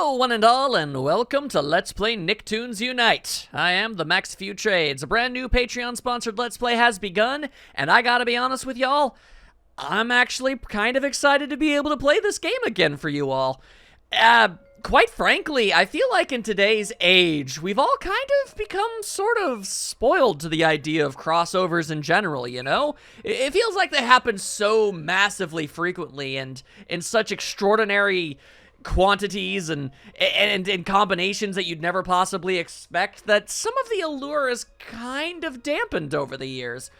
Hello, one and all, and welcome to Let's Play Nicktoons Unite. I am the Max Few Trades. A brand new Patreon-sponsored Let's Play has begun, and I gotta be honest with y'all, I'm actually kind of excited to be able to play this game again for you all. Quite frankly, I feel like in today's age, we've all kind of become sort of spoiled to the idea of crossovers in general, you know? It feels like they happen so massively frequently and in such extraordinary quantities and combinations that you'd never possibly expect that some of the allure is kind of dampened over the years.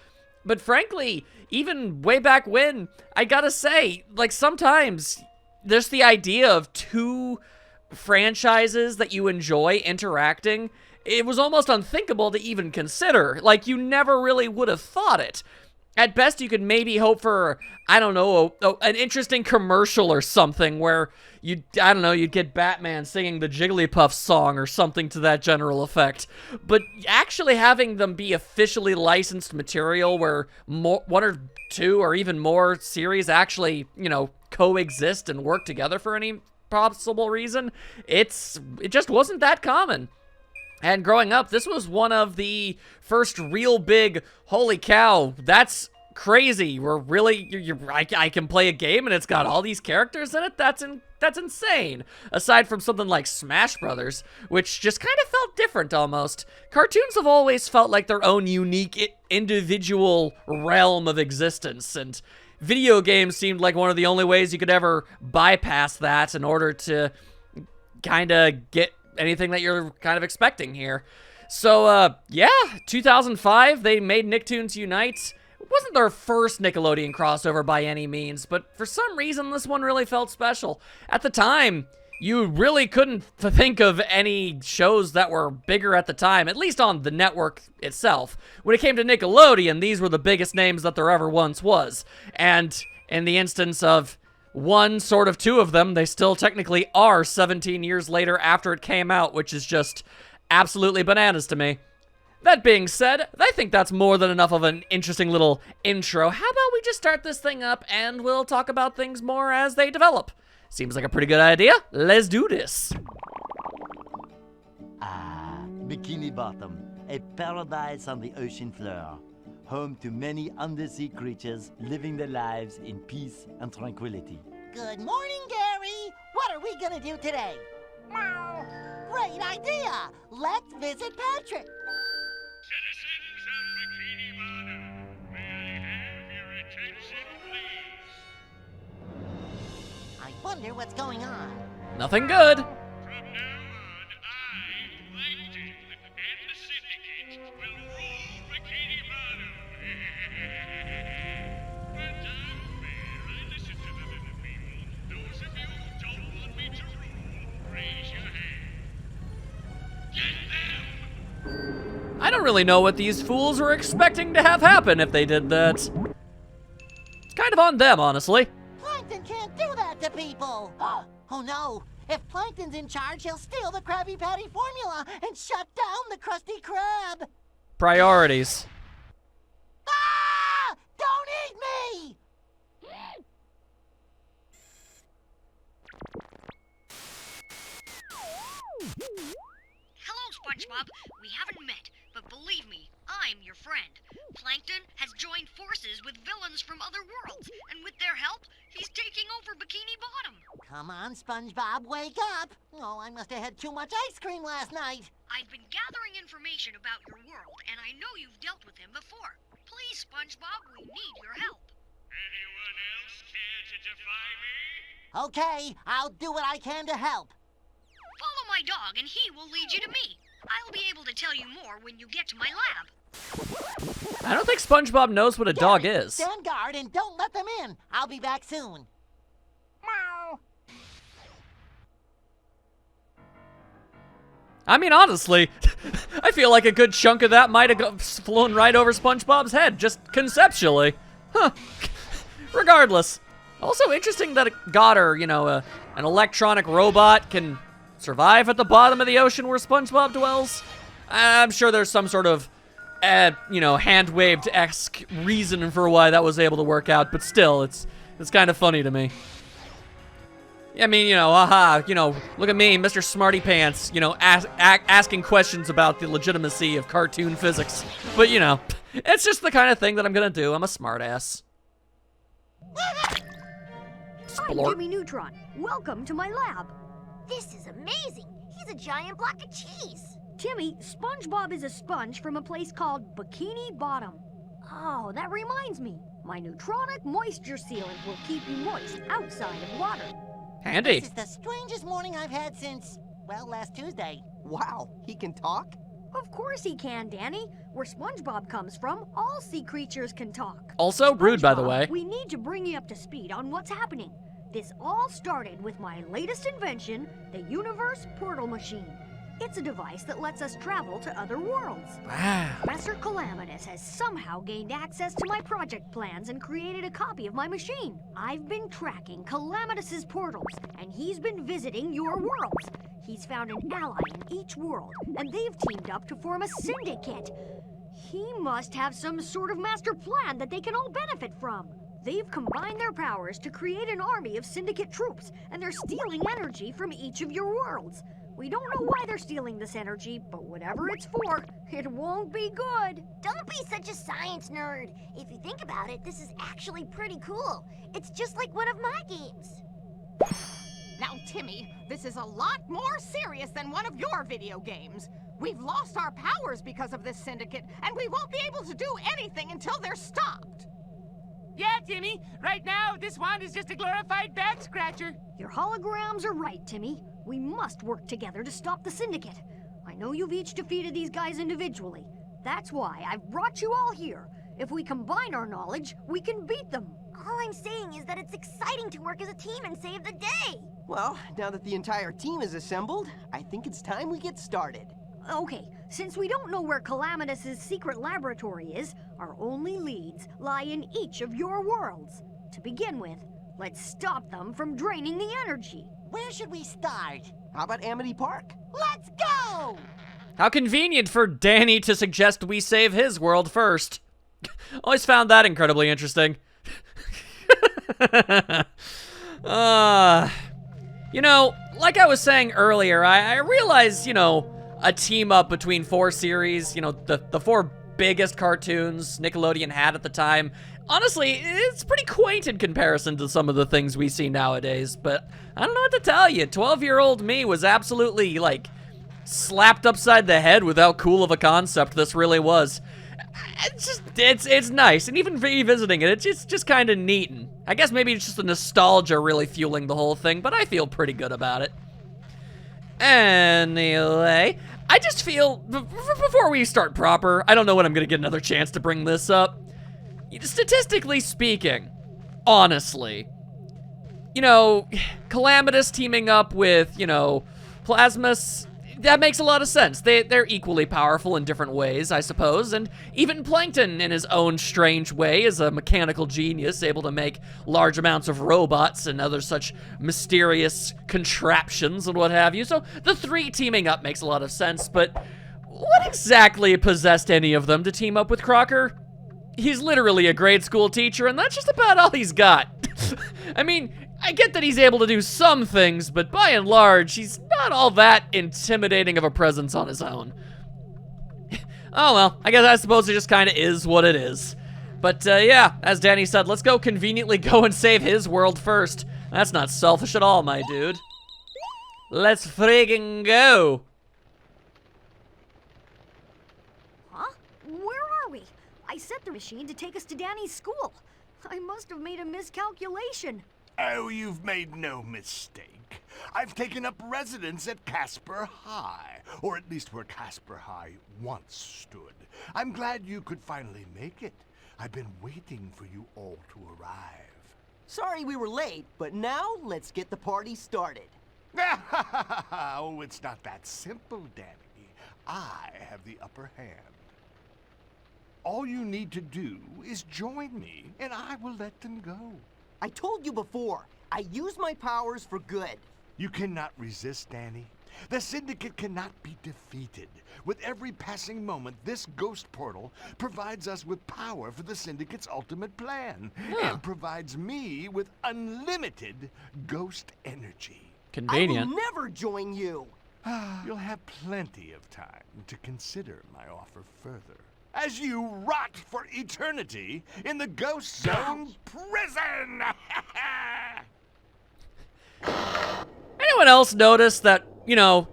But frankly, even way back when, I gotta say, like, sometimes there's the idea of two franchises that you enjoy interacting. It was almost unthinkable to even consider. Like, you never really would have thought it. At best, you could maybe hope for, I don't know, an interesting commercial or something where you'd get Batman singing the Jigglypuff song or something to that general effect. But actually having them be officially licensed material where one or two or even more series actually, you know, coexist and work together for any possible reason, it just wasn't that common. And growing up, this was one of the first real big, holy cow, that's crazy. We're really, I can play a game and it's got all these characters in it? That's insane. Aside from something like Smash Brothers, which just kind of felt different almost. Cartoons have always felt like their own unique individual realm of existence, and video games seemed like one of the only ways you could ever bypass that in order to kind of get anything that you're kind of expecting here. So, yeah, 2005, they made Nicktoons Unite. It wasn't their first Nickelodeon crossover by any means, but for some reason, this one really felt special. At the time, you really couldn't think of any shows that were bigger at the time, at least on the network itself. When it came to Nickelodeon, these were the biggest names that there ever once was. And in the instance of one, sort of two of them, they still technically are 17 years later after it came out, which is just absolutely bananas to me. That being said, I think that's more than enough of an interesting little intro. How about we just start this thing up and we'll talk about things more as they develop? Seems like a pretty good idea. Let's do this. Bikini Bottom, a paradise on the ocean floor, home to many undersea creatures living their lives in peace and tranquility. Good morning, Gary. What are we gonna do today? Meow. Great idea. Let's visit Patrick. Citizens of Bikini Bottom, may I have your attention, please? I wonder what's going on. Nothing good. From now on, I, Plankton, and the Syndicate will rule Bikini Bottom. But I'm fair. I listen to the little people. Those of you who don't want me to rule, raise your hand. Get them! I don't really know what these fools were expecting to have happen if they did that. It's kind of on them, honestly. Plankton can't do that to people. Oh no. If Plankton's in charge, he'll steal the Krabby Patty formula and shut down the Krusty Krab. Priorities. Ah! Don't eat me! Hello, SpongeBob. We haven't met, but believe me, I'm your friend. Plankton has joined forces with villains from other worlds, and with their help, he's taking over Bikini Bottom. Come on, SpongeBob, wake up. Oh, I must have had too much ice cream last night. I've been gathering information about your world, and I know you've dealt with him before. Please, SpongeBob, we need your help. Anyone else care to defy me? Okay, I'll do what I can to help. Follow my dog, and he will lead you to me. I'll be able to tell you more when you get to my lab. I don't think SpongeBob knows what a dog is. Stand guard and don't let them in. I'll be back soon. Meow. I mean, honestly, I feel like a good chunk of that might have flown right over SpongeBob's head, just conceptually. Huh. Regardless. Also interesting that a god or, you know, an electronic robot can survive at the bottom of the ocean where SpongeBob dwells. I'm sure there's some sort of, you know, hand-waved-esque reason for why that was able to work out, but still, it's kind of funny to me. I mean, look at me, Mr. Smarty Pants, asking questions about the legitimacy of cartoon physics. But, it's just the kind of thing that I'm gonna do. I'm a smartass. I'm Jimmy Neutron. Welcome to my lab. This is amazing. He's a giant block of cheese. Timmy, SpongeBob is a sponge from a place called Bikini Bottom. Oh, that reminds me. My neutronic moisture sealant will keep you moist outside of water. Handy. This is the strangest morning I've had since, well, last Tuesday. Wow, he can talk? Of course he can, Danny. Where SpongeBob comes from, all sea creatures can talk. Also rude, by the SpongeBob, way. We need to bring you up to speed on what's happening. This all started with my latest invention, the Universe Portal Machine. It's a device that lets us travel to other worlds. Wow. Professor Calamitous has somehow gained access to my project plans and created a copy of my machine. I've been tracking Calamitus's portals, and he's been visiting your worlds. He's found an ally in each world, and they've teamed up to form a syndicate. He must have some sort of master plan that they can all benefit from. They've combined their powers to create an army of syndicate troops, and they're stealing energy from each of your worlds. We don't know why they're stealing this energy, but whatever it's for, it won't be good. Don't be such a science nerd. If you think about it, this is actually pretty cool. It's just like one of my games. Now, Timmy, this is a lot more serious than one of your video games. We've lost our powers because of this syndicate, and we won't be able to do anything until they're stopped. Yeah, Timmy. Right now, this wand is just a glorified back scratcher. Your holograms are right, Timmy. We must work together to stop the syndicate. I know you've each defeated these guys individually. That's why I've brought you all here. If we combine our knowledge, we can beat them. All I'm saying is that it's exciting to work as a team and save the day. Well, now that the entire team is assembled, I think it's time we get started. Okay, since we don't know where Calamitus's secret laboratory is, our only leads lie in each of your worlds. To begin with, let's stop them from draining the energy. Where should we start? How about Amity Park? Let's go! How convenient for Danny to suggest we save his world first. Always found that incredibly interesting. Like I was saying earlier, I realize, a team up between 4 series, the 4 biggest cartoons Nickelodeon had at the time. Honestly, it's pretty quaint in comparison to some of the things we see nowadays, but I don't know what to tell you. 12-year-old me was absolutely, slapped upside the head with how cool of a concept this really was. It's nice, and even revisiting it, it's just kind of neat. And I guess maybe it's just the nostalgia really fueling the whole thing, but I feel pretty good about it. Anyway, I just feel, before we start proper, I don't know when I'm gonna get another chance to bring this up. Statistically speaking, honestly, Calamitous teaming up with, Plasmus, that makes a lot of sense. They're equally powerful in different ways, I suppose, and even Plankton, in his own strange way, is a mechanical genius, able to make large amounts of robots and other such mysterious contraptions and what have you. So the 3 teaming up makes a lot of sense, but what exactly possessed any of them to team up with Crocker? He's literally a grade school teacher, and that's just about all he's got. I mean, I get that he's able to do some things, but by and large, he's not all that intimidating of a presence on his own. Oh well, I suppose it just kind of is what it is. But yeah, as Danny said, let's conveniently go and save his world first. That's not selfish at all, my dude. Let's friggin' go. Huh? Where are we? I set the machine to take us to Danny's school. I must have made a miscalculation. Oh, you've made no mistake. I've taken up residence at Casper High, or at least where Casper High once stood. I'm glad you could finally make it. I've been waiting for you all to arrive. Sorry we were late, but now let's get the party started. Oh, it's not that simple, Danny. I have the upper hand. All you need to do is join me, and I will let them go. I told you before, I use my powers for good. You cannot resist, Danny. The Syndicate cannot be defeated. With every passing moment, this ghost portal provides us with power for the Syndicate's ultimate plan, and provides me with unlimited ghost energy. Convenient. I will never join you. You'll have plenty of time to consider my offer further, as you rot for eternity in the Ghost Zone prison! Anyone else notice that, you know,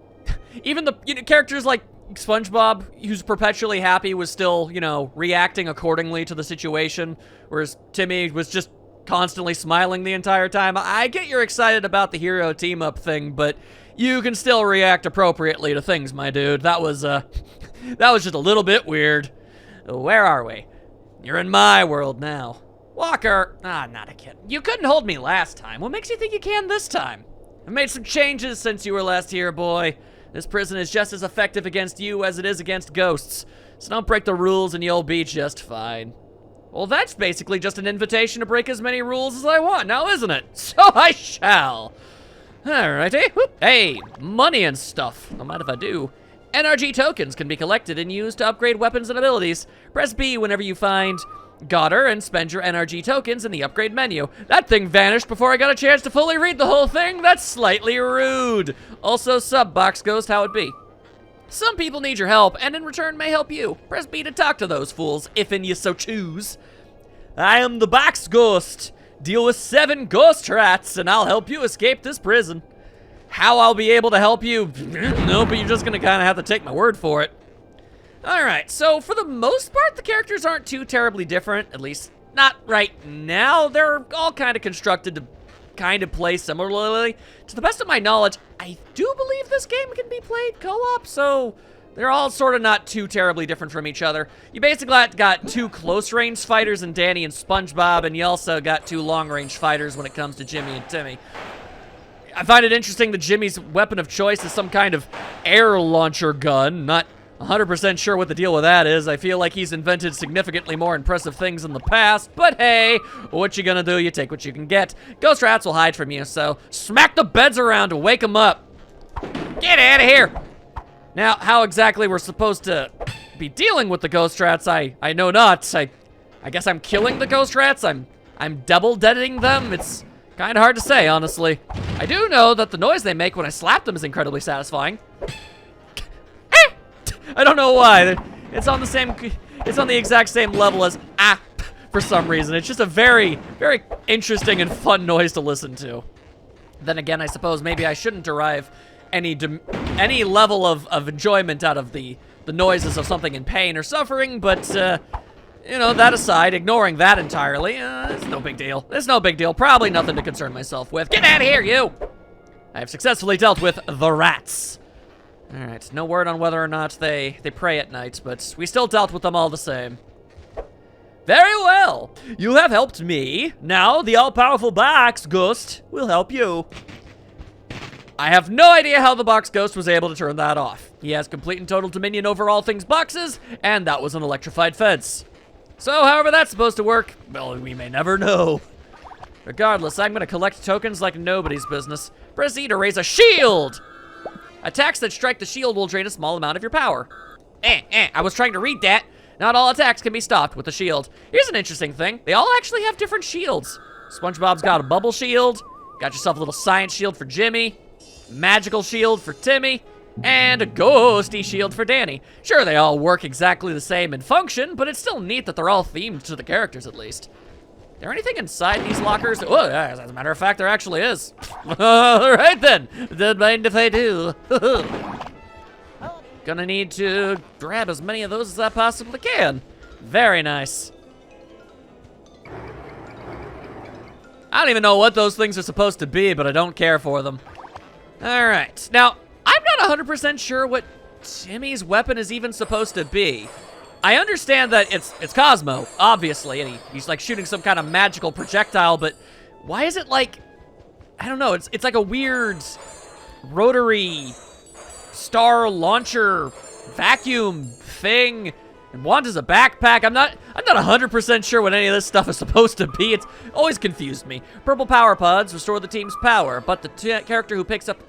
even the characters like SpongeBob, who's perpetually happy, was still, you know, reacting accordingly to the situation, whereas Timmy was just constantly smiling the entire time? I get you're excited about the hero team-up thing, but you can still react appropriately to things, my dude. That was just a little bit weird. Where are we? You're in my world now. Walker! Ah, not again. You couldn't hold me last time. What makes you think you can this time? I've made some changes since you were last here, boy. This prison is just as effective against you as it is against ghosts. So don't break the rules and you'll be just fine. Well, that's basically just an invitation to break as many rules as I want now, isn't it? So I shall. Alrighty. Whoop. Hey, money and stuff. Don't mind if I do. NRG tokens can be collected and used to upgrade weapons and abilities. Press B whenever you find Gotter and spend your NRG tokens in the upgrade menu. That thing vanished before I got a chance to fully read the whole thing. That's slightly rude. Also, sub Box Ghost, how it be? Some people need your help, and in return may help you. Press B to talk to those fools, if and you so choose. I am the Box Ghost. Deal with 7 ghost rats, and I'll help you escape this prison. How I'll be able to help you? No, but you're just gonna kind of have to take my word for it. Alright, so for the most part, the characters aren't too terribly different, at least not right now. They're all kind of constructed to kind of play similarly. To the best of my knowledge, I do believe this game can be played co-op, so they're all sort of not too terribly different from each other. You basically got 2 close-range fighters in Danny and SpongeBob, and you also got 2 long-range fighters when it comes to Jimmy and Timmy. I find it interesting that Jimmy's weapon of choice is some kind of air launcher gun. Not 100% sure what the deal with that is. I feel like he's invented significantly more impressive things in the past, but hey, what you gonna do? You take what you can get. Ghost rats will hide from you, so smack the beds around to wake them up. Get out of here! Now, how exactly we're supposed to be dealing with the ghost rats, I know not. I guess I'm killing the ghost rats. I'm double-deading them. It's kind of hard to say, honestly. I do know that the noise they make when I slap them is incredibly satisfying. I don't know why. It's on the exact same level as for some reason. It's just a very, very interesting and fun noise to listen to. Then again, I suppose maybe I shouldn't derive any level of enjoyment out of the noises of something in pain or suffering, but you know, that aside, ignoring that entirely, it's no big deal. It's no big deal. Probably nothing to concern myself with. Get out of here, you! I have successfully dealt with the rats. Alright, no word on whether or not they pray at night, but we still dealt with them all the same. Very well! You have helped me. Now, the all-powerful Box Ghost will help you. I have no idea how the Box Ghost was able to turn that off. He has complete and total dominion over all things boxes, and that was an electrified fence. So, however that's supposed to work, well, we may never know. Regardless, I'm gonna collect tokens like nobody's business. Press E to raise a shield! Attacks that strike the shield will drain a small amount of your power. I was trying to read that. Not all attacks can be stopped with the shield. Here's an interesting thing. They all actually have different shields. SpongeBob's got a bubble shield. Got yourself a little science shield for Jimmy. Magical shield for Timmy. And a ghosty shield for Danny. Sure, they all work exactly the same in function, but it's still neat that they're all themed to the characters at least. Is there anything inside these lockers? Oh, yeah, as a matter of fact, there actually is. All right then. Don't mind if I do. Gonna need to grab as many of those as I possibly can. Very nice. I don't even know what those things are supposed to be, but I don't care for them. All right. Now, I'm not 100% sure what Timmy's weapon is even supposed to be. I understand that it's Cosmo, obviously, and he's like shooting some kind of magical projectile, but why is it like, I don't know, it's like a weird rotary star launcher vacuum thing, and Wanda's a backpack. I'm not 100% sure what any of this stuff is supposed to be. It's always confused me. Purple power pods restore the team's power, but the character who picks up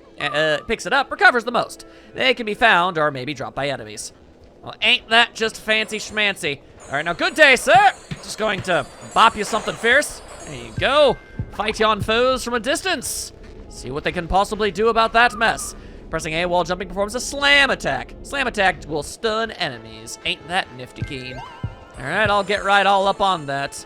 picks it up recovers the most. They can be found or maybe dropped by enemies. Well, ain't that just fancy schmancy? All right, now good day, sir. Just going to bop you something fierce. There you go. Fight yon foes from a distance. See what they can possibly do about that mess. Pressing A while jumping performs a slam attack. Slam attack will stun enemies. Ain't that nifty keen? All right, I'll get right all up on that.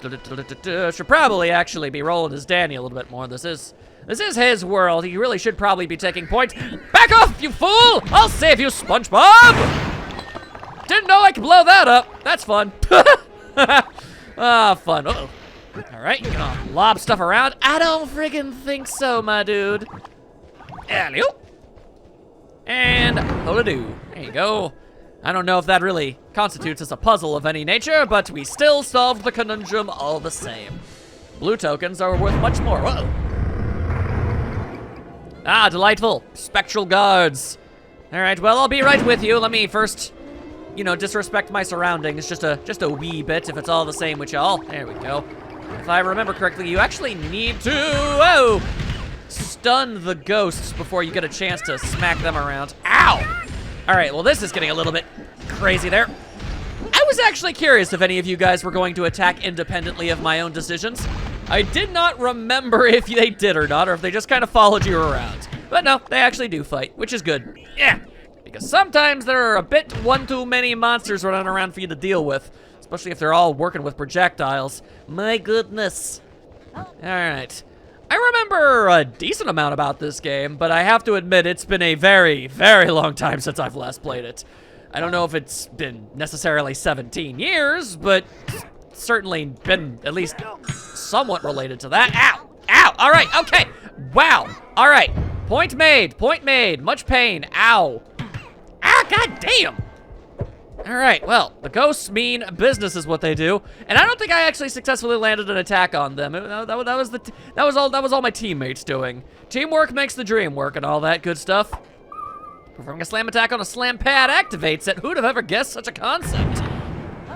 Should probably actually be rolling as Danny a little bit more. This is his world. He really should probably be taking points. Back off, you fool! I'll save you, SpongeBob! Didn't know I could blow that up. That's fun. Ah, fun. Uh-oh. All right, you gonna lob stuff around? I don't friggin' think so, my dude. Alley-oop. And hula-doo. There you go. I don't know if that really constitutes as a puzzle of any nature, but we still solved the conundrum all the same. Blue tokens are worth much more. Whoa. Ah, delightful. Spectral guards. All right, well, I'll be right with you. Let me first, disrespect my surroundings just a wee bit, if it's all the same with y'all. There we go. If I remember correctly, you actually need to, stun the ghosts before you get a chance to smack them around. Ow! All right, well, this is getting a little bit crazy there. I was actually curious if any of you guys were going to attack independently of my own decisions. I did not remember if they did or not, or if they just kind of followed you around. But no, they actually do fight, which is good. Yeah, because sometimes there are a bit one too many monsters running around for you to deal with, especially if they're all working with projectiles. My goodness. All right. I remember a decent amount about this game, but I have to admit it's been a very, very long time since I've last played it. I don't know if it's been necessarily 17 years, but certainly been at least somewhat related to that. Ow! Ow! All right, okay. Wow. All right. Point made. Point made. Much pain. Ow. Ah, god damn. All right, well, the ghosts mean business is what they do, and I don't think I actually successfully landed an attack on them. That was all my teammates doing. Teamwork makes the dream work and all that good stuff. Performing a slam attack on a slam pad activates it. Who'd have ever guessed such a concept?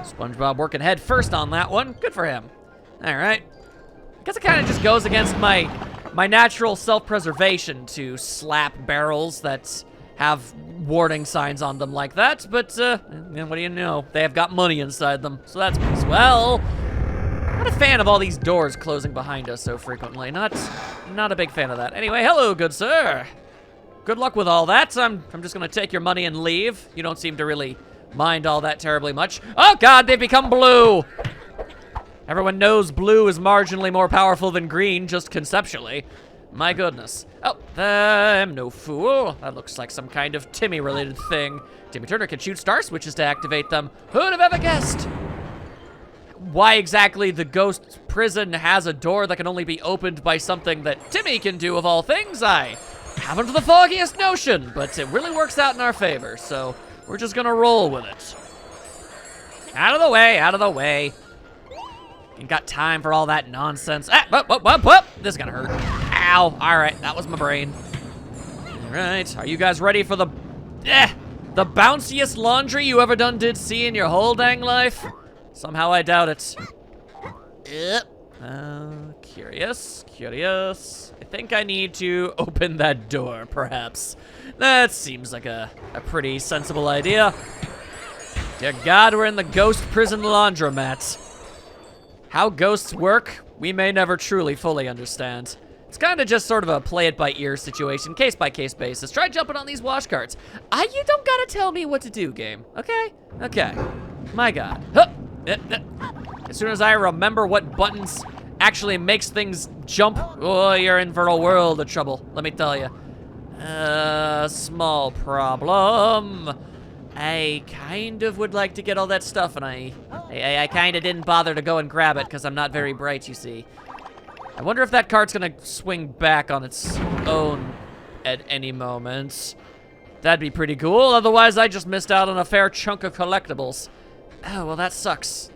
SpongeBob working head first on that one. Good for him. All right. I guess it kind of just goes against my natural self-preservation to slap barrels that have warning signs on them like that, but what do you know? They have got money inside them, so that's nice. Well, not a fan of all these doors closing behind us so frequently. Not a big fan of that. Anyway, hello, good sir. Good luck with all that. I'm just gonna take your money and leave. You don't seem to really mind all that terribly much. Oh God, they've become blue. Everyone knows blue is marginally more powerful than green, just conceptually. My goodness. Oh, I'm no fool. That looks like some kind of Timmy-related thing. Timmy Turner can shoot star switches to activate them. Who'd have ever guessed? Why exactly the ghost prison has a door that can only be opened by something that Timmy can do of all things, I haven't the foggiest notion, but it really works out in our favor, so we're just gonna roll with it. Out of the way, out of the way. Ain't got time for all that nonsense. Ah, whoop. This is gonna hurt. Ow, all right, that was my brain. All right, are you guys ready for the bounciest laundry you ever did see in your whole dang life? Somehow I doubt it. Curious. I think I need to open that door, perhaps. That seems like a pretty sensible idea. Dear God, we're in the ghost prison laundromat. How ghosts work, we may never truly fully understand. It's kind of just sort of a play-it-by-ear situation, case-by-case basis. Try jumping on these wash carts. You don't gotta tell me what to do, game, okay? Okay, my God. As soon as I remember what buttons actually makes things jump, oh, you're in for a world of trouble, let me tell you. Small problem. I kind of would like to get all that stuff, and I kind of didn't bother to go and grab it because I'm not very bright, you see. I wonder if that cart's gonna swing back on its own at any moment. That'd be pretty cool, otherwise I just missed out on a fair chunk of collectibles. Oh, well, that sucks.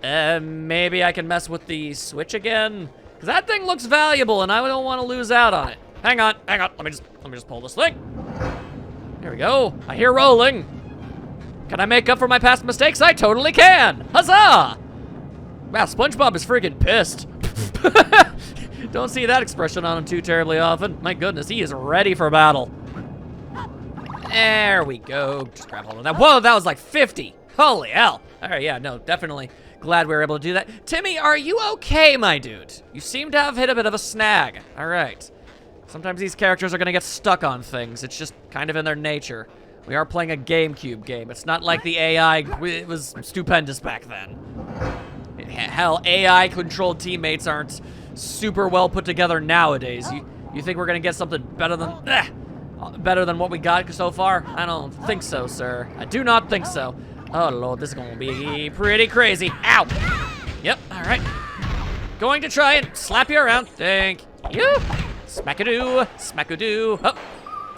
Maybe I can mess with the switch again? Because that thing looks valuable, and I don't want to lose out on it. Hang on. Let me just pull this thing. There we go. I hear rolling. Can I make up for my past mistakes? I totally can. Huzzah! Wow, SpongeBob is freaking pissed. Don't see that expression on him too terribly often. My goodness, he is ready for battle. There we go. Just grab hold of that. Whoa, that was like 50. Holy hell. All right, yeah, no, definitely glad we were able to do that. Timmy, are you okay, my dude? You seem to have hit a bit of a snag. All right. Sometimes these characters are going to get stuck on things. It's just kind of in their nature. We are playing a GameCube game. It's not like the AI, it was stupendous back then. Hell, AI-controlled teammates aren't super well put together nowadays. You think we're going to get something better than what we got so far? I don't think so, sir. I do not think so. Oh, Lord, this is going to be pretty crazy. Ow! Yep, all right. Going to try and slap you around. Thank you. Smack-a-doo, smack-a-doo. Oh,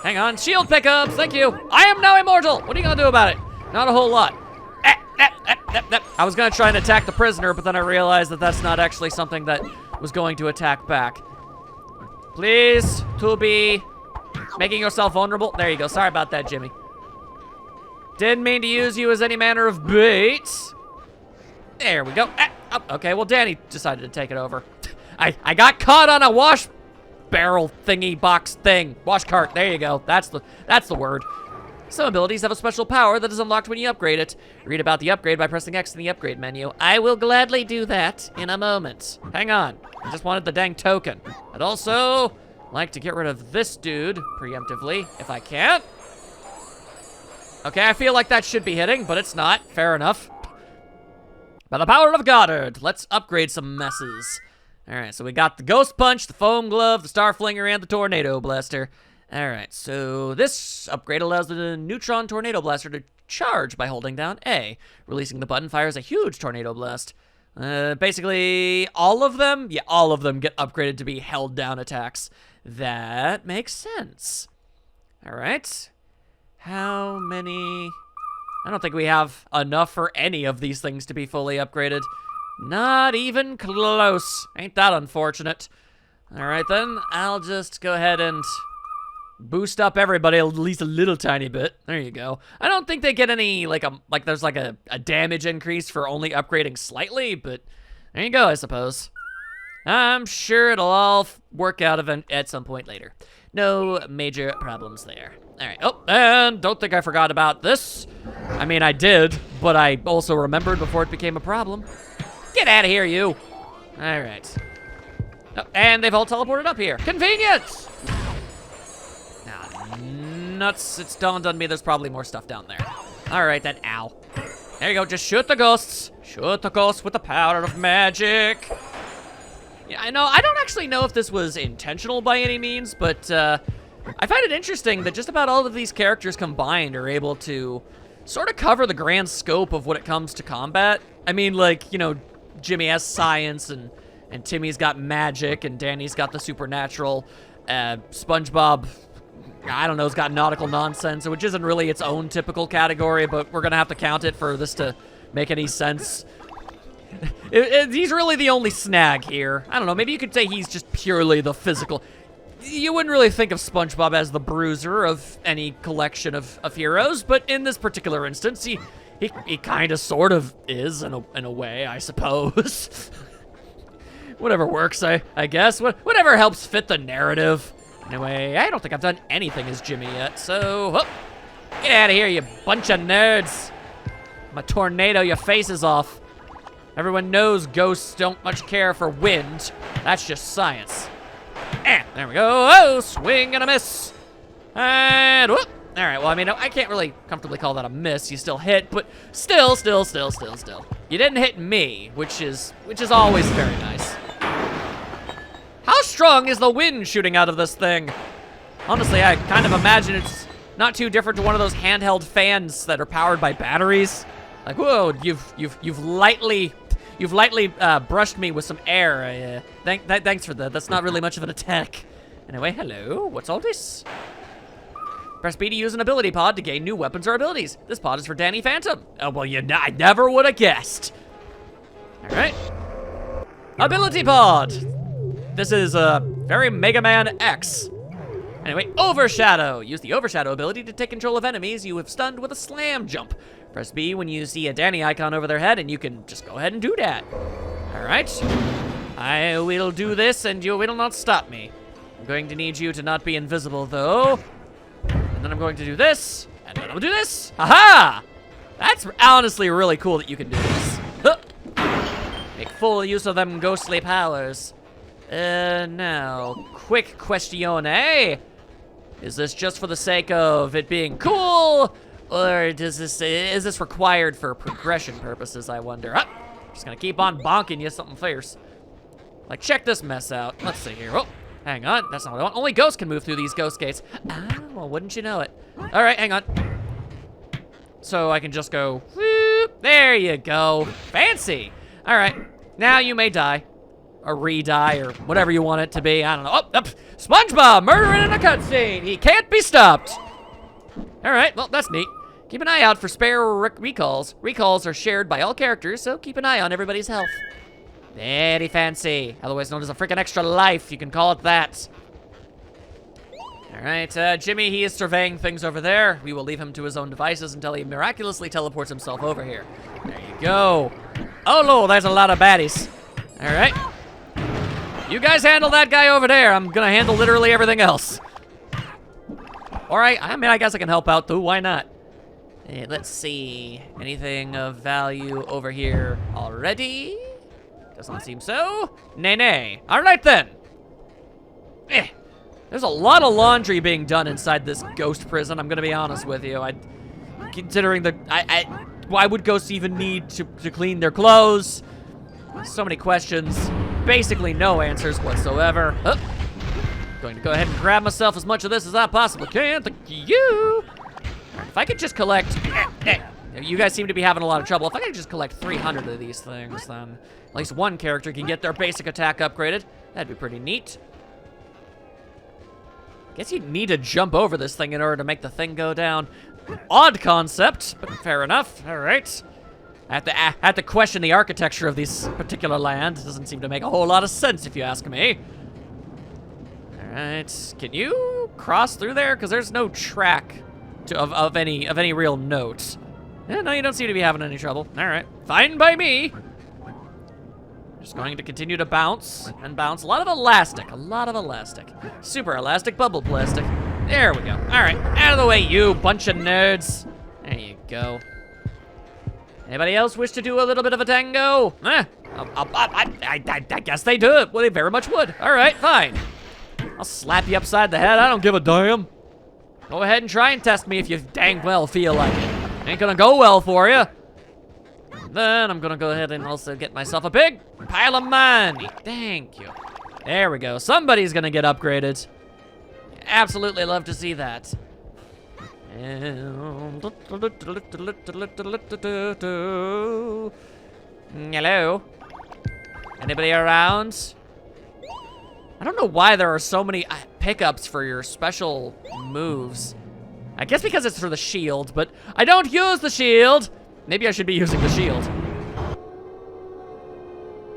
hang on. Shield pickups, thank you. I am now immortal. What are you going to do about it? Not a whole lot. I was going to try and attack the prisoner, but then I realized that that's not actually something that was going to attack back. Please, to be making yourself vulnerable. There you go. Sorry about that, Jimmy. Didn't mean to use you as any manner of bait. There we go. Oh, okay, well, Danny decided to take it over. I got caught on a wash barrel thingy box thing. Wash cart. There you go. That's the word. Some abilities have a special power that is unlocked when you upgrade it. Read about the upgrade by pressing X in the upgrade menu. I will gladly do that in a moment. Hang on. I just wanted the dang token. I'd also like to get rid of this dude preemptively, if I can. Okay, I feel like that should be hitting, but it's not. Fair enough. By the power of Goddard, let's upgrade some messes. All right, so we got the Ghost Punch, the Foam Glove, the Star Flinger, and the Tornado Blaster. All right, so this upgrade allows the Neutron Tornado Blaster to charge by holding down A. Releasing the button fires a huge Tornado Blast. Basically, all of them? Yeah, all of them get upgraded to be held down attacks. That makes sense. All right. How many? I don't think we have enough for any of these things to be fully upgraded. Not even close. Ain't that unfortunate? All right, then. I'll just go ahead and boost up everybody at least a little tiny bit. There you go. I don't think they get any, there's like a damage increase for only upgrading slightly, but there you go, I suppose. I'm sure it'll all work out at some point later. No major problems there. All right. Oh, and don't think I forgot about this. I mean, I did, but I also remembered before it became a problem. Get out of here, you. All right. Oh, and they've all teleported up here. Convenience! Nuts, it's dawned on me there's probably more stuff down there. All right, then, ow. There you go, just shoot the ghosts. Shoot the ghosts with the power of magic. Yeah, I know, I don't actually know if this was intentional by any means, but I find it interesting that just about all of these characters combined are able to sort of cover the grand scope of when it comes to combat. I mean, like, you know, Jimmy has science, and Timmy's got magic, and Danny's got the supernatural. SpongeBob, I don't know, it's got nautical nonsense, which isn't really its own typical category, but we're gonna have to count it for this to make any sense. He's really the only snag here. I don't know, maybe you could say he's just purely the physical. You wouldn't really think of SpongeBob as the bruiser of any collection of heroes, but in this particular instance, he kind of sort of is in a way, I suppose. Whatever works, I guess. Whatever helps fit the narrative. Anyway, I don't think I've done anything as Jimmy yet, so get out of here, you bunch of nerds. I'm a tornado your faces off. Everyone knows ghosts don't much care for wind. That's just science. And there we go. Oh, swing and a miss. And whoop. All right, well, I mean, I can't really comfortably call that a miss. You still hit, but still. You didn't hit me, which is always very nice. How strong is the wind shooting out of this thing? Honestly, I kind of imagine it's not too different to one of those handheld fans that are powered by batteries. Like, whoa, you've lightly brushed me with some air. Thanks for that. That's not really much of an attack. Anyway, hello. What's all this? Press B to use an ability pod to gain new weapons or abilities. This pod is for Danny Phantom. Oh, well, I never would have guessed. All right. Ability pod. This is very Mega Man X. Anyway, Overshadow. Use the Overshadow ability to take control of enemies you have stunned with a slam jump. Press B when you see a Danny icon over their head, and you can just go ahead and do that. All right. I will do this, and you will not stop me. I'm going to need you to not be invisible, though. And then I'm going to do this, and then I'll do this. Aha! That's honestly really cool that you can do this. Huh. Make full use of them ghostly powers. Now, quick question, eh? Is this just for the sake of it being cool? Or is this required for progression purposes, I wonder? Ah, just gonna keep on bonking you something fierce. Like, check this mess out. Let's see here. Oh, hang on. That's not what I want. Only ghosts can move through these ghost gates. Ah, well, wouldn't you know it? All right, hang on. So I can just go, whoop. There you go. Fancy. All right, now you may die. Or re-die, or whatever you want it to be. I don't know. Oh, SpongeBob murdering in a cutscene. He can't be stopped. All right, well, that's neat. Keep an eye out for spare recalls. Recalls are shared by all characters, so keep an eye on everybody's health. Very fancy. Otherwise known as a freaking extra life. You can call it that. All right, Jimmy, he is surveying things over there. We will leave him to his own devices until he miraculously teleports himself over here. There you go. Oh, no, there's a lot of baddies. All right. You guys handle that guy over there. I'm gonna handle literally everything else. All right, I mean, I guess I can help out too. Why not? Hey, let's see. Anything of value over here already? Doesn't seem so. Nay. All right then. There's a lot of laundry being done inside this ghost prison. I'm gonna be honest with you. Considering why would ghosts even need to clean their clothes? So many questions. Basically no answers whatsoever. Going to go ahead and grab myself as much of this as I possibly can. Thank you. Right, if I could just collect... You guys seem to be having a lot of trouble. If I could just collect 300 of these things, then at least one character can get their basic attack upgraded. That'd be pretty neat. Guess you'd need to jump over this thing in order to make the thing go down. Odd concept, but fair enough. All right. I have to question the architecture of this particular land. It doesn't seem to make a whole lot of sense if you ask me. All right, can you cross through there? Because there's no track of any real note. Yeah, no, you don't seem to be having any trouble. All right, fine by me. Just going to continue to bounce and bounce. A lot of elastic. Super elastic bubble plastic. There we go. All right, out of the way, you bunch of nerds. There you go. Anybody else wish to do a little bit of a tango? I guess they do it. Well, they very much would. All right, fine. I'll slap you upside the head. I don't give a damn. Go ahead and try and test me if you dang well feel like it. Ain't gonna go well for you. Then I'm gonna go ahead and also get myself a big pile of money. Thank you. There we go. Somebody's gonna get upgraded. Absolutely love to see that. Hello? Anybody around? I don't know why there are so many pickups for your special moves. I guess because it's for the shield, but I don't use the shield. Maybe I should be using the shield.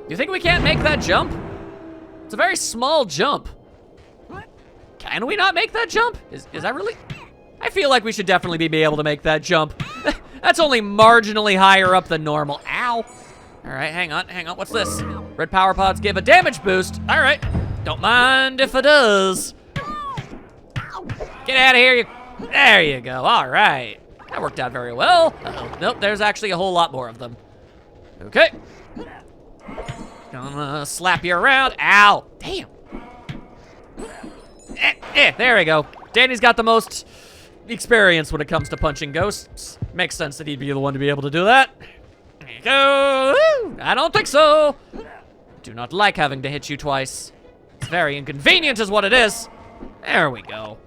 You think we can't make that jump? It's a very small jump. Can we not make that jump? Is that really? I feel like we should definitely be able to make that jump. That's only marginally higher up than normal. Ow. All right, hang on. What's this? Red power pods give a damage boost. All right. Don't mind if it does. Get out of here. There you go. All right. That worked out very well. Uh-oh. Nope, there's actually a whole lot more of them. Okay. Gonna slap you around. Ow. Damn. There we go. Danny's got the most experience when it comes to punching ghosts. Makes sense that he'd be the one to be able to do that. There you go. Woo! I don't think so. Do not like having to hit you twice. It's very inconvenient is what it is. There we go.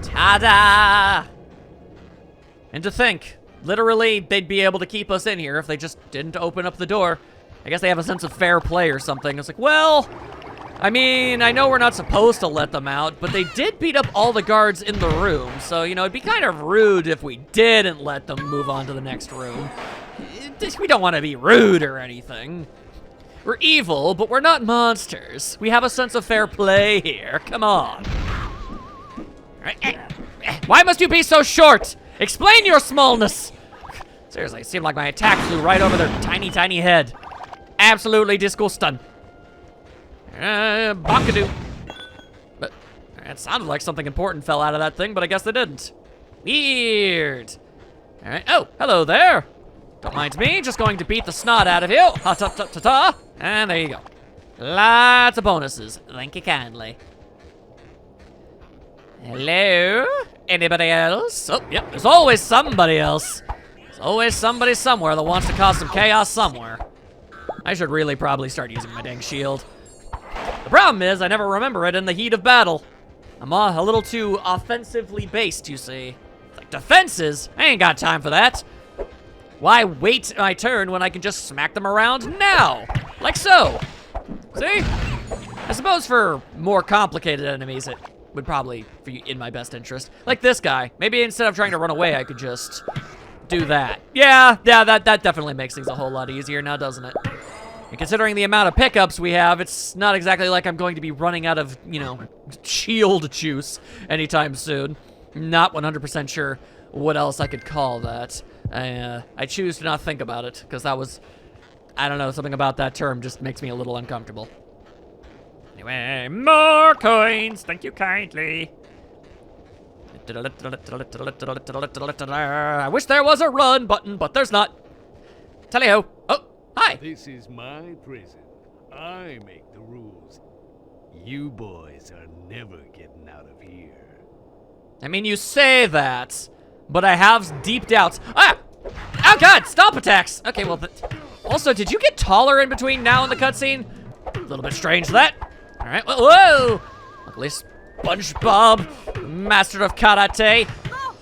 Ta-da! And to think, literally, they'd be able to keep us in here if they just didn't open up the door. I guess they have a sense of fair play or something. It's like, well, I mean, I know we're not supposed to let them out, but they did beat up all the guards in the room. So, you know, it'd be kind of rude if we didn't let them move on to the next room. We don't want to be rude or anything. We're evil, but we're not monsters. We have a sense of fair play here. Come on. All right. Why must you be so short? Explain your smallness. Seriously, it seemed like my attack flew right over their tiny, tiny head. Absolutely disgusting. Bonkadoo. But it sounded like something important fell out of that thing, but I guess they didn't. Weird. All right. Oh, hello there. Don't mind me. Just going to beat the snot out of you. Ha ta ta ta ta. And there you go. Lots of bonuses. Thank you kindly. Hello? Anybody else? Oh, yep. There's always somebody else. There's always somebody somewhere that wants to cause some chaos somewhere. I should really probably start using my dang shield. The problem is I never remember it in the heat of battle. I'm a little too offensively based, you see. Like defenses? I ain't got time for that. Why wait my turn when I can just smack them around now? Like so. See? I suppose for more complicated enemies, it would probably be in my best interest. Like this guy. Maybe instead of trying to run away, I could just do that. Yeah, that definitely makes things a whole lot easier now, doesn't it? And considering the amount of pickups we have, it's not exactly like I'm going to be running out of, you know, shield juice anytime soon. Not 100% sure what else I could call that. I choose to not think about it, because that was, I don't know, something about that term just makes me a little uncomfortable. Anyway, more coins, thank you kindly. I wish there was a run button, but there's not. Tally-ho. Oh, hi. This is my prison. I make the rules. You boys are never getting out of here. I mean, you say that, but I have deep doubts. Ah! Oh god, stomp attacks! Okay, well, also, did you get taller in between now and the cutscene? A little bit strange, that. All right, whoa! Luckily, SpongeBob, master of karate.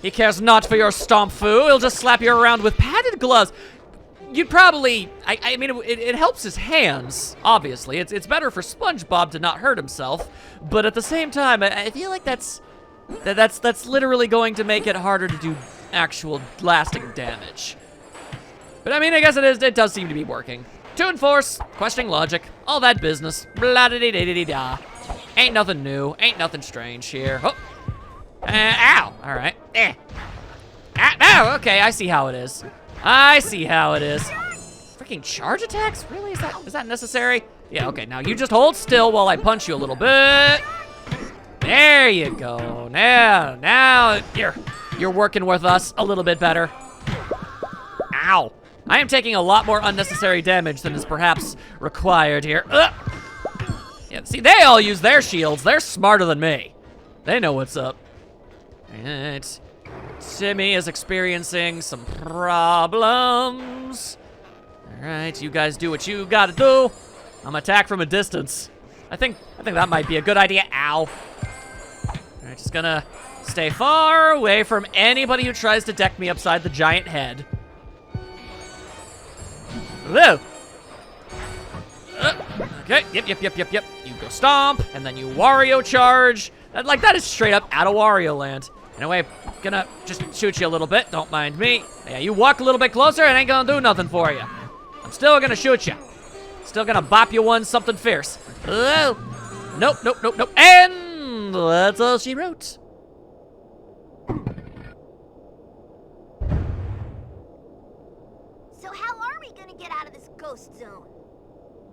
He cares not for your stomp foo. He'll just slap you around with padded gloves. You'd probably, I mean, it helps his hands, obviously. It's better for SpongeBob to not hurt himself, but at the same time, I feel like that's literally going to make it harder to do actual lasting damage. But I mean, I guess it does seem to be working. Tune force, questioning logic, all that business. Blah da da da da da. Ain't nothing new, ain't nothing strange here. Oh. Ow! All right. No, okay, I see how it is. I see how it is. Freaking charge attacks? Really? Is that necessary? Yeah, okay, now you just hold still while I punch you a little bit. There you go. Now you're working with us a little bit better. Ow. I am taking a lot more unnecessary damage than is perhaps required here. Yeah, see, they all use their shields. They're smarter than me. They know what's up. Alright. Timmy is experiencing some problems. Alright, you guys do what you gotta do. I'm attack from a distance. I think that might be a good idea. Ow. Alright, just gonna stay far away from anybody who tries to deck me upside the giant head. Whoa. Okay, yep. You go stomp, and then you Wario charge. That is straight up out of Wario land. Anyway, gonna just shoot you a little bit, don't mind me. Yeah, you walk a little bit closer, it ain't gonna do nothing for you. I'm still gonna shoot you. Still gonna bop you one something fierce. Nope. And that's all she wrote. So how are we gonna get out of this ghost zone?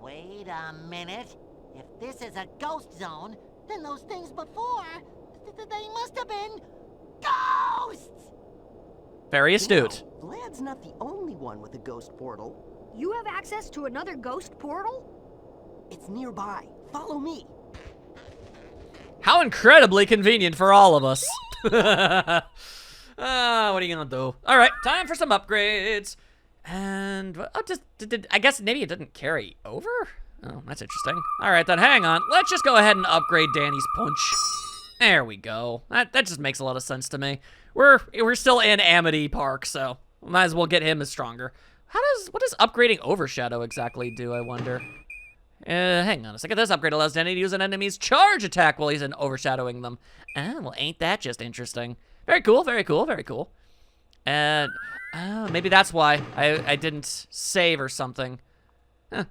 Wait a minute. If this is a ghost zone, then those things before, they must have been ghosts! Very astute. Vlad's not the only one with a ghost portal. You have access to another ghost portal? It's nearby. Follow me. How incredibly convenient for all of us. What are you gonna do? All right, time for some upgrades. And I guess maybe it didn't carry over? Oh, that's interesting. All right, then hang on. Let's just go ahead and upgrade Danny's punch. There we go. That just makes a lot of sense to me. We're still in Amity Park, so might as well get him as stronger. What does upgrading Overshadow exactly do, I wonder? Hang on a second. This upgrade allows Danny to use an enemy's charge attack while he's in overshadowing them. Ah, well, ain't that just interesting? Very cool, very cool, very cool. And maybe that's why I didn't save or something.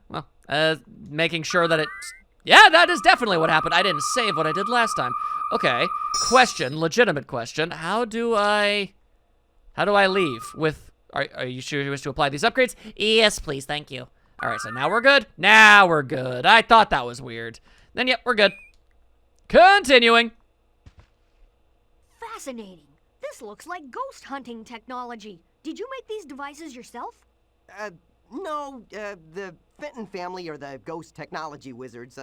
Well, making sure that yeah, that is definitely what happened. I didn't save what I did last time. Okay, question, legitimate question. How do I leave with, are you sure you wish to apply these upgrades? Yes, please, thank you. All right, so now we're good. Now we're good. I thought that was weird. Then, yep, we're good. Continuing. Fascinating. This looks like ghost hunting technology. Did you make these devices yourself? No, the Fenton family are the ghost technology wizards.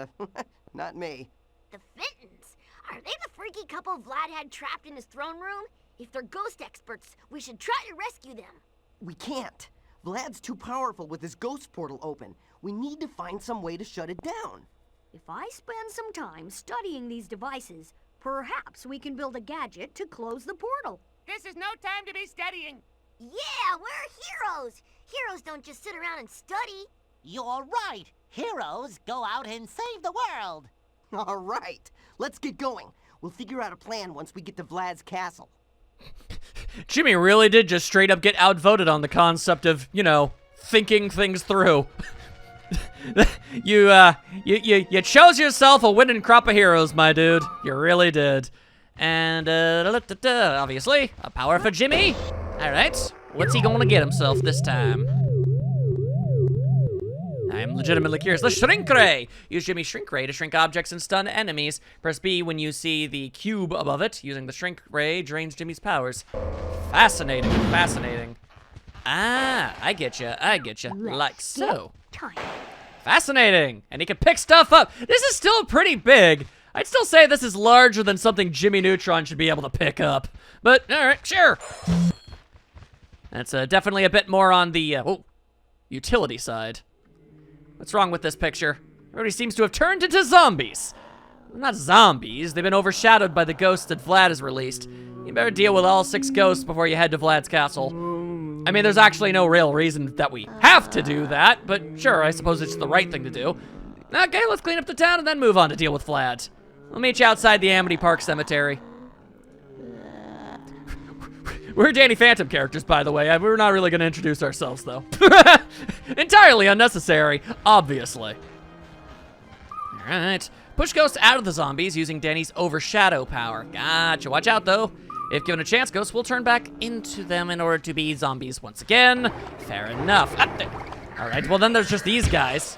Not me. The Fentons? Are they the freaky couple Vlad had trapped in his throne room? If they're ghost experts, we should try to rescue them. We can't. Vlad's too powerful with his ghost portal open. We need to find some way to shut it down. If I spend some time studying these devices, perhaps we can build a gadget to close the portal. This is no time to be studying. Yeah, we're heroes. Heroes don't just sit around and study. You're right. Heroes go out and save the world. All right, let's get going. We'll figure out a plan once we get to Vlad's castle. Jimmy really did just straight up get outvoted on the concept of, you know, thinking things through. You chose yourself a winning crop of heroes, my dude. You really did. And, obviously, a power for Jimmy. All right, what's he gonna get himself this time? I'm legitimately curious. The Shrink Ray! Use Jimmy's Shrink Ray to shrink objects and stun enemies. Press B when you see the cube above it. Using the Shrink Ray drains Jimmy's powers. Fascinating, fascinating. Ah, I get you, like so. Fascinating, and he can pick stuff up. This is still pretty big. I'd still say this is larger than something Jimmy Neutron should be able to pick up. But, all right, sure. That's definitely a bit more on the utility side. What's wrong with this picture? Everybody seems to have turned into zombies. Not zombies, they've been overshadowed by the ghosts that Vlad has released. You better deal with all 6 ghosts before you head to Vlad's castle. I mean, there's actually no real reason that we have to do that, but sure, I suppose it's the right thing to do. Okay, let's clean up the town and then move on to deal with Vlad. We'll meet you outside the Amity Park Cemetery. We're Danny Phantom characters, by the way. We're not really going to introduce ourselves, though. Entirely unnecessary, obviously. All right. Push ghosts out of the zombies using Danny's Overshadow power. Gotcha. Watch out, though. If given a chance, ghosts will turn back into them in order to be zombies once again. Fair enough. All right, well, then there's just these guys.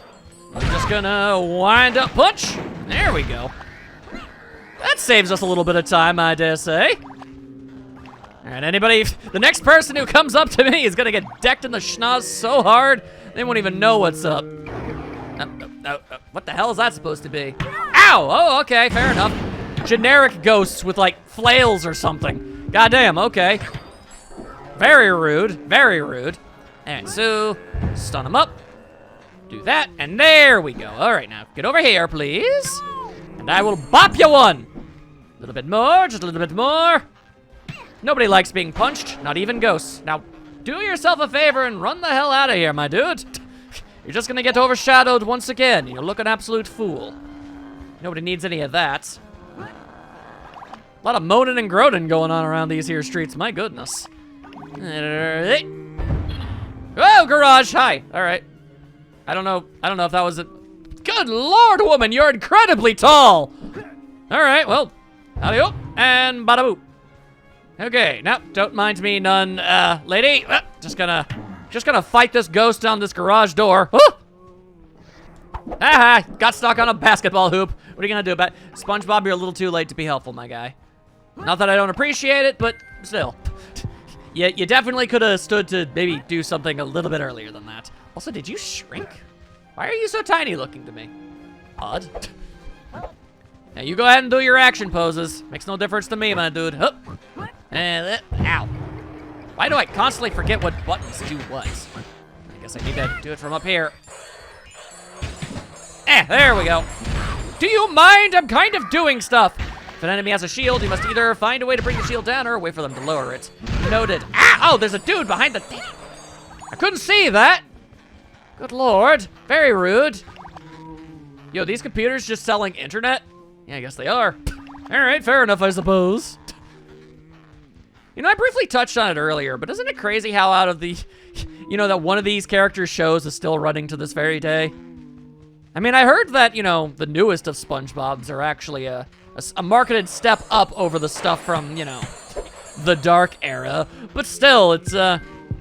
I'm just gonna wind up punch. There we go. That saves us a little bit of time, I dare say. All right, the next person who comes up to me is gonna get decked in the schnoz so hard, they won't even know what's up. What the hell is that supposed to be? Ow! Oh, okay, fair enough. Generic ghosts with, like, flails or something. Goddamn, okay. Very rude, very rude. All right, so, stun him up. Do that, and there we go. All right, now, get over here, please. And I will bop you one. A little bit more, just a little bit more. Nobody likes being punched, not even ghosts. Now, do yourself a favor and run the hell out of here, my dude. You're just gonna get overshadowed once again. You'll look an absolute fool. Nobody needs any of that. A lot of moaning and groaning going on around these here streets, my goodness. Oh, garage, hi, all right. I don't know if that was a... Good Lord, woman, you're incredibly tall. All right, well, howdy-ho, and bada-boo. Okay, now, don't mind me none, lady. Just gonna fight this ghost down this garage door. Haha, got stuck on a basketball hoop. What are you gonna do about it? SpongeBob, you're a little too late to be helpful, my guy. Not that I don't appreciate it, but still. Yeah, you definitely could have stood to maybe do something a little bit earlier than that. Also, did you shrink? Why are you so tiny looking to me? Odd. Now, you go ahead and do your action poses. Makes no difference to me, my dude. And, ow. Why do I constantly forget what buttons do what? I guess I need to do it from up here. There we go. Do you mind? I'm kind of doing stuff. If an enemy has a shield, you must either find a way to bring the shield down or wait for them to lower it. Noted. Oh, there's a dude behind the... I couldn't see that. Good Lord. Very rude. Yo, these computers just selling internet? Yeah, I guess they are. All right, fair enough, I suppose. You know, I briefly touched on it earlier, but isn't it crazy how out of the... You know, that one of these characters' shows is still running to this very day? I mean, I heard that, you know, the newest of SpongeBob's are actually a marketed step up over the stuff from, you know, the dark era. But still, it's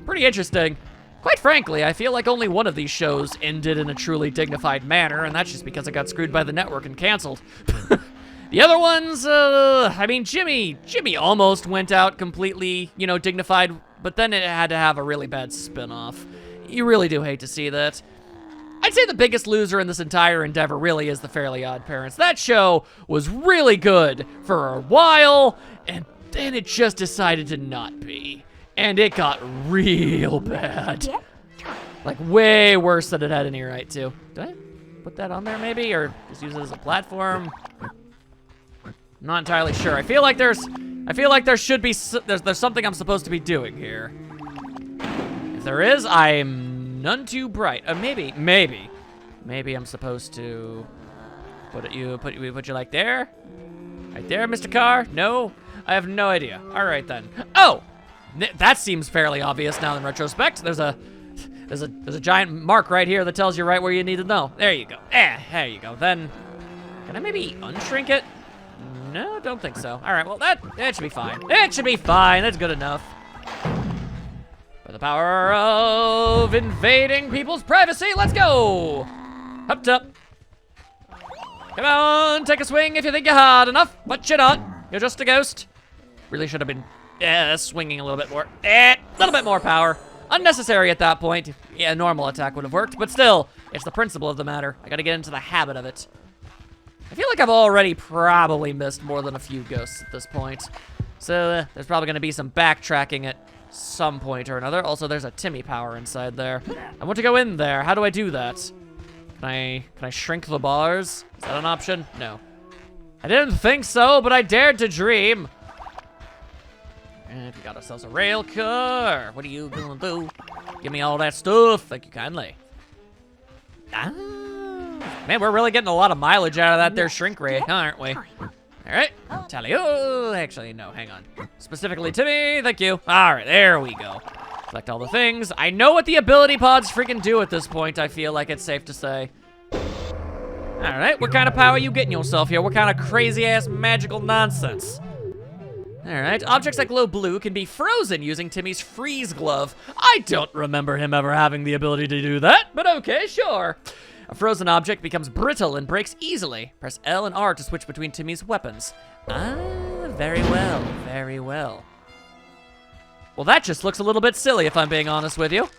pretty interesting. Quite frankly, I feel like only one of these shows ended in a truly dignified manner, and that's just because it got screwed by the network and canceled. The other ones, I mean, Jimmy almost went out completely, you know, dignified, but then it had to have a really bad spin-off. You really do hate to see that. I'd say the biggest loser in this entire endeavor really is the Fairly Odd Parents. That show was really good for a while, and then it just decided to not be. And it got real bad. Like, way worse than it had any right to. Did I put that on there, maybe? Or just use it as a platform? I'm not entirely sure. I feel like there should be, there's something I'm supposed to be doing here. If there is, I'm none too bright. Maybe I'm supposed to put you like there? Right there, Mr. Carr? No? I have no idea. All right, then. Oh! That seems fairly obvious now in retrospect. There's a giant mark right here that tells you right where you need to know. There you go. There you go. Then, can I maybe unshrink it? No, don't think so. All right, well, that should be fine. It should be fine. That's good enough. By the power of invading people's privacy, let's go. Up top. Come on, take a swing if you think you're hard enough, but you're not. You're just a ghost. Really should have been swinging a little bit more. A little bit more power. Unnecessary at that point. Yeah, normal attack would have worked, but still, it's the principle of the matter. I gotta get into the habit of it. I feel like I've already probably missed more than a few ghosts at this point. So there's probably gonna be some backtracking at some point or another. Also, there's a Timmy power inside there. I want to go in there. How do I do that? Can I shrink the bars? Is that an option? No. I didn't think so, but I dared to dream. And we got ourselves a rail car. What are you gonna do? Give me all that stuff. Thank you kindly. Man, we're really getting a lot of mileage out of that there shrink ray, aren't we? All right, tally. Oh, actually, no, hang on. Specifically to me, thank you. All right, there we go. Collect all the things. I know what the ability pods freaking do at this point, I feel like it's safe to say. All right, what kind of power are you getting yourself here? What kind of crazy-ass magical nonsense? All right, objects that glow blue can be frozen using Timmy's freeze glove. I don't remember him ever having the ability to do that, but okay, sure. A frozen object becomes brittle and breaks easily. Press L and R to switch between Timmy's weapons. Ah, very well, very well. Well, that just looks a little bit silly if I'm being honest with you.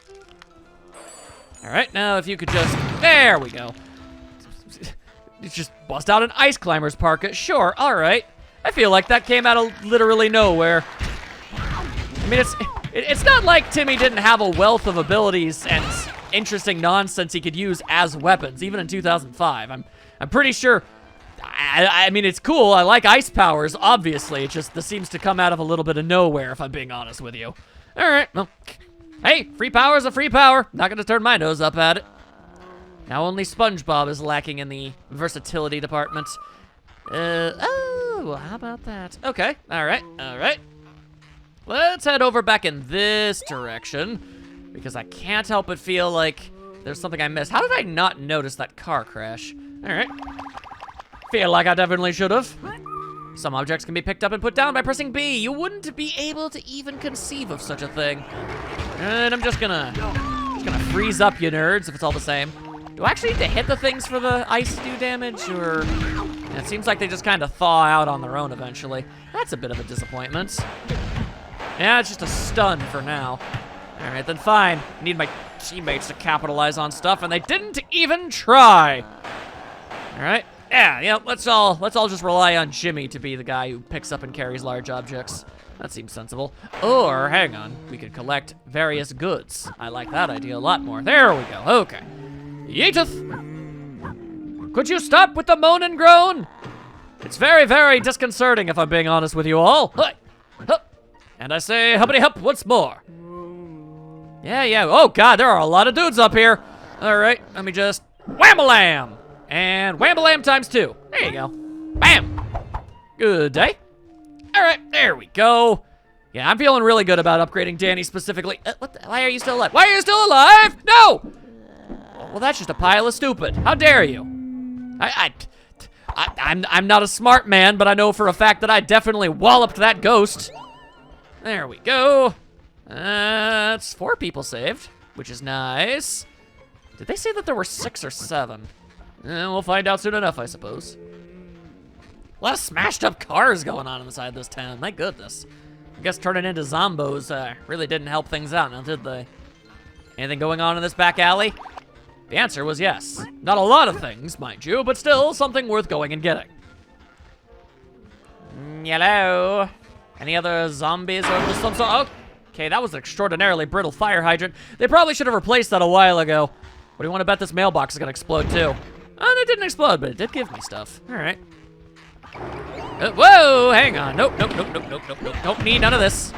All right, now if you could just, there we go. Just bust out an ice climber's parka, sure, all right. I feel like that came out of literally nowhere. I mean, it's not like Timmy didn't have a wealth of abilities and interesting nonsense he could use as weapons, even in 2005. I'm pretty sure. I mean, it's cool. I like ice powers, obviously. It just this seems to come out of a little bit of nowhere, if I'm being honest with you. All right, well, hey, free power is a free power. Not gonna turn my nose up at it. Now only SpongeBob is lacking in the versatility department. Oh, how about that? Okay, all right. Let's head over back in this direction, because I can't help but feel like there's something I missed. How did I not notice that car crash? All right. Feel like I definitely should have. Some objects can be picked up and put down by pressing B. You wouldn't be able to even conceive of such a thing. And I'm just gonna freeze up, you nerds, if it's all the same. Do I actually need to hit the things for the ice to do damage, or? It seems like they just kind of thaw out on their own eventually. That's a bit of a disappointment. Yeah, it's just a stun for now. All right, then fine. I need my teammates to capitalize on stuff, and they didn't even try. All right, yeah. Let's all just rely on Jimmy to be the guy who picks up and carries large objects. That seems sensible. Or, hang on, we could collect various goods. I like that idea a lot more. There we go, okay. Yeeteth! Could you stop with the moan and groan? It's very, very disconcerting if I'm being honest with you all. And I say, huppity hup once more. Yeah, oh God, there are a lot of dudes up here. All right, let me just wham-a-lam. And wham-a-lam times 2. There you go. Bam. Good day. All right, there we go. Yeah, I'm feeling really good about upgrading Danny specifically. Why are you still alive? Why are you still alive? No! Well, that's just a pile of stupid. How dare you? I'm not a smart man, but I know for a fact that I definitely walloped that ghost. There we go. That's 4 people saved. which is nice. Did they say that there were 6 or 7? We'll find out soon enough, I suppose. A lot of smashed up cars going on inside this town. My goodness. I guess turning into zombos really didn't help things out, now did they? Anything going on in this back alley? The answer was yes. Not a lot of things, mind you, but still something worth going and getting. Hello? Any other zombies or just some sort? Oh, okay, that was an extraordinarily brittle fire hydrant. They probably should have replaced that a while ago. What do you want to bet this mailbox is gonna explode too? Oh, it didn't explode, but it did give me stuff. All right. Whoa, hang on. Nope. Don't need none of this.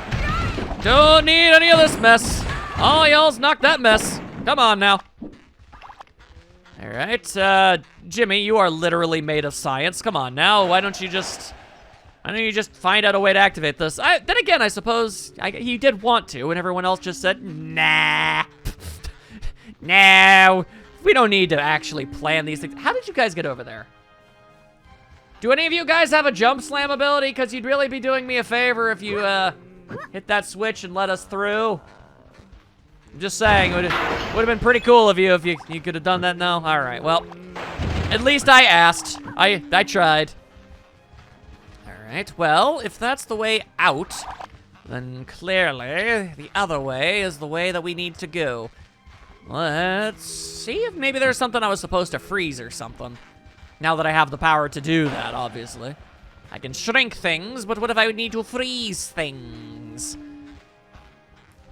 Don't need any of this mess. All y'all's knocked that mess. Come on now. All right, Jimmy, you are literally made of science. Come on now. Why don't you just find out a way to activate this? Then again, I suppose he did want to, and everyone else just said, nah. No, we don't need to actually plan these things. How did you guys get over there? Do any of you guys have a jump slam ability? Because you'd really be doing me a favor if you hit that switch and let us through. I'm just saying, it would have been pretty cool of you if you could have done that. No? All right, well, at least I asked. I tried. All right, well, if that's the way out, then clearly the other way is the way that we need to go. Let's see if maybe there's something I was supposed to freeze or something. Now that I have the power to do that, obviously. I can shrink things, but what if I would need to freeze things?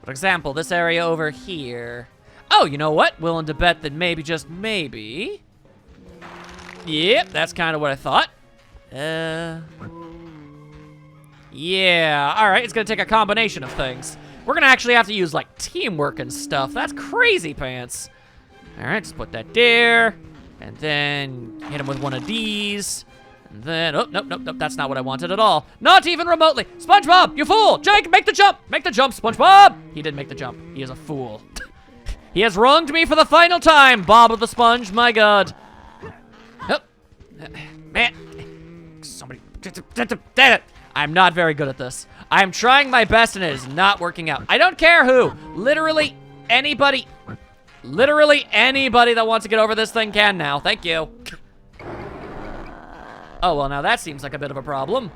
For example, this area over here. Oh, you know what? Willing to bet that maybe, just maybe. Yep, that's kind of what I thought. Yeah, all right, it's gonna take a combination of things. We're gonna actually have to use, like, teamwork and stuff. That's crazy pants. All right, just put that there. And then hit him with one of these. And then, oh, nope, that's not what I wanted at all. Not even remotely. SpongeBob, you fool! Jake, make the jump! Make the jump, SpongeBob! He didn't make the jump. He is a fool. He has wronged me for the final time, Bob of the Sponge, my God. Oh, man, somebody, damn it. I'm not very good at this. I'm trying my best and it is not working out. I don't care who, literally anybody that wants to get over this thing can now. Thank you. Oh, well, now that seems like a bit of a problem.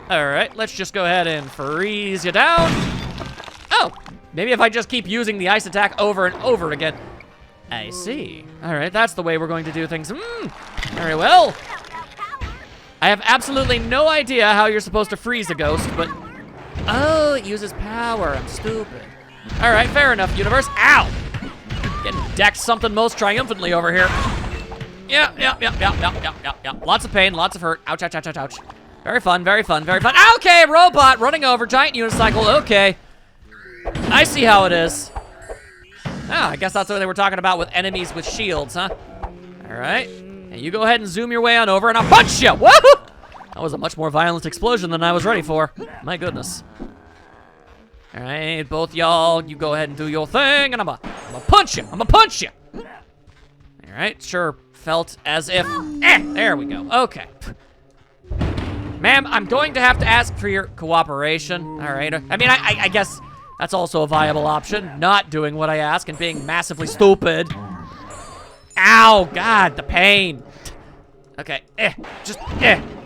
All right, let's just go ahead and freeze you down. Oh, maybe if I just keep using the ice attack over and over again. I see. All right, that's the way we're going to do things. Very well. I have absolutely no idea how you're supposed to freeze a ghost, but... Oh, it uses power. I'm stupid. All right, fair enough, universe. Ow! Getting decked something most triumphantly over here. Yeah. Lots of pain, lots of hurt. Ouch, ouch, ouch, ouch, ouch. Very fun, very fun, very fun. Okay, robot running over, giant unicycle, okay. I see how it is. Oh, I guess that's what they were talking about with enemies with shields, huh? All right, and you go ahead and zoom your way on over and I'll punch you, woohoo! That was a much more violent explosion than I was ready for. My goodness. All right, both y'all, you go ahead and do your thing, and I'm gonna punch you. I'm gonna punch you. All right, sure felt as if, there we go. Okay. Ma'am, I'm going to have to ask for your cooperation. All right. I mean, I guess that's also a viable option. Not doing what I ask and being massively stupid. Ow, God, the pain. Okay,